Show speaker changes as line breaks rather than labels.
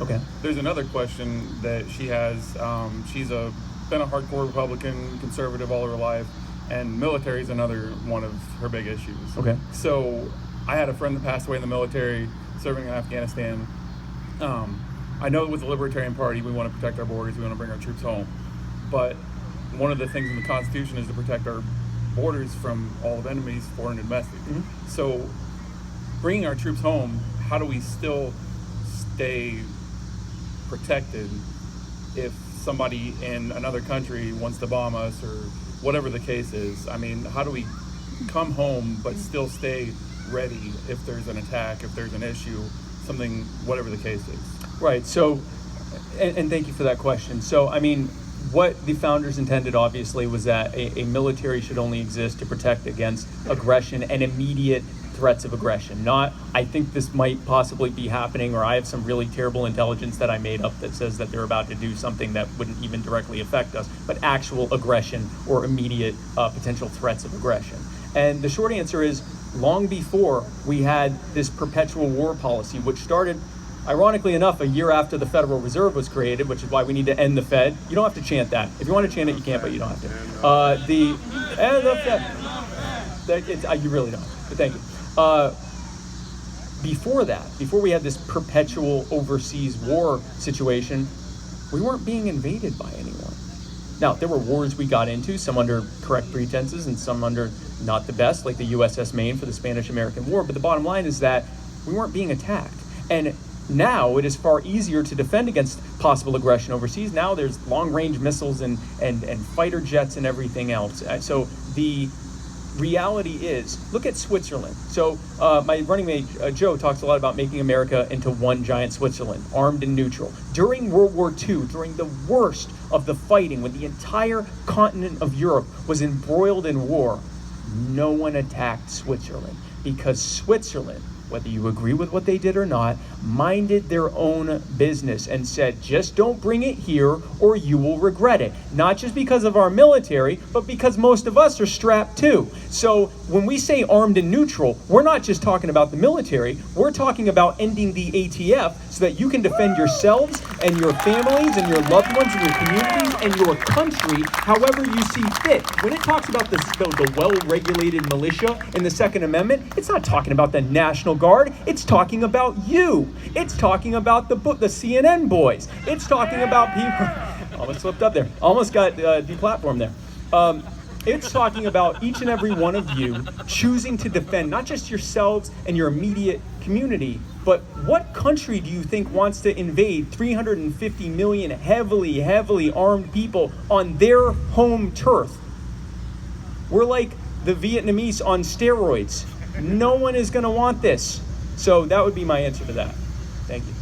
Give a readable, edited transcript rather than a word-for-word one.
Okay.
There's another question that she has. She's been a hardcore Republican, conservative all her life, and military is another one of her big issues.
Okay.
So I had a friend that passed away in the military, serving in Afghanistan. I know with the Libertarian Party, we want to protect our borders, we want to bring our troops home. But one of the things in the Constitution is to protect our borders from all of enemies, foreign and domestic.
Mm-hmm.
So bringing our troops home, how do we still stay protected if somebody in another country wants to bomb us or whatever the case is? I mean, how do we come home but still stay ready if there's an attack, if there's an issue, something, whatever the case is?
Right. So, and thank you for that question. So, I mean, what the founders intended, obviously, was that a military should only exist to protect against aggression and immediate threats of aggression. Not, I think this might possibly be happening, or I have some really terrible intelligence that I made up that says that they're about to do something that wouldn't even directly affect us, but actual aggression or immediate potential threats of aggression. And the short answer is, long before we had this perpetual war policy, which started, ironically enough, a year after the Federal Reserve was created, which is why we need to end the Fed. You don't have to chant that. If you want to chant it, you can't, but you don't have to. End the Fed. You really don't. But thank you. Before that, before we had this perpetual overseas war situation, we weren't being invaded by anyone. Now, there were wars we got into, some under correct pretenses and some under not the best, like the USS Maine for the Spanish-American War. But the bottom line is that we weren't being attacked. And now it is far easier to defend against possible aggression overseas. Now there's long-range missiles and fighter jets and everything else. So the reality is, look at Switzerland. So my running mate, Joe, talks a lot about making America into one giant Switzerland, armed and neutral. During World War II, during the worst of the fighting, when the entire continent of Europe was embroiled in war, no one attacked Switzerland, because Switzerland, whether you agree with what they did or not, minded their own business and said, just don't bring it here or you will regret it. Not just because of our military, but because most of us are strapped too. So when we say armed and neutral, we're not just talking about the military, we're talking about ending the ATF so that you can defend yourselves and your families and your loved ones and your communities and your country however you see fit. When it talks about the well-regulated militia in the Second Amendment, it's not talking about the National Guard, it's talking about you. It's talking about the CNN boys. It's talking about people. Almost slipped up there. Almost got deplatformed there. It's talking about each and every one of you choosing to defend not just yourselves and your immediate community, but what country do you think wants to invade 350 million heavily armed people on their home turf? We're like the Vietnamese on steroids. No one is going to want this. So that would be my answer to that. Thank you.